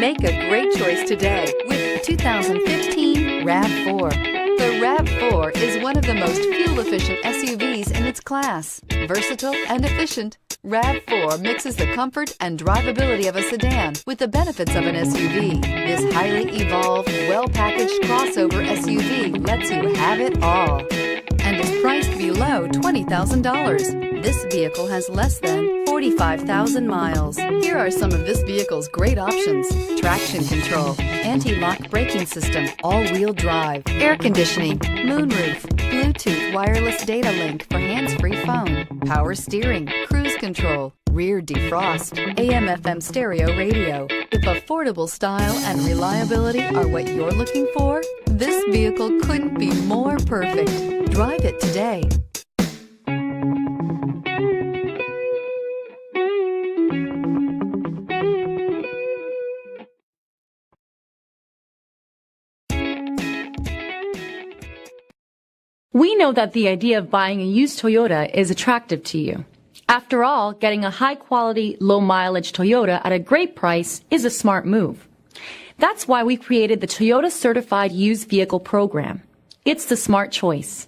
Make a great choice today with 2015 RAV4. The RAV4 is one of the most fuel-efficient SUVs in its class. Versatile and efficient, RAV4 mixes the comfort and drivability of a sedan with the benefits of an SUV. This highly evolved, well-packaged crossover SUV lets you have it all and is priced below $20,000. This vehicle has less than 45,000 miles. Here are some of this vehicle's great options: traction control, anti-lock braking system, all-wheel drive, air conditioning, moonroof, Bluetooth wireless data link for hands-free phone, power steering, cruise control, rear defrost, AM/FM stereo radio. If affordable style and reliability are what you're looking for, this vehicle couldn't be more perfect. Drive it today. We know that the idea of buying a used Toyota is attractive to you. After all, getting a high-quality, low-mileage Toyota at a great price is a smart move. That's why we created the Toyota Certified Used Vehicle Program. It's the smart choice.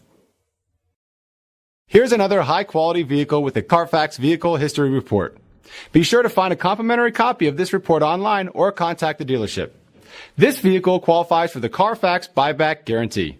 Here's another high-quality vehicle with a Carfax Vehicle History Report. Be sure to find a complimentary copy of this report online or contact the dealership. This vehicle qualifies for the Carfax Buyback Guarantee.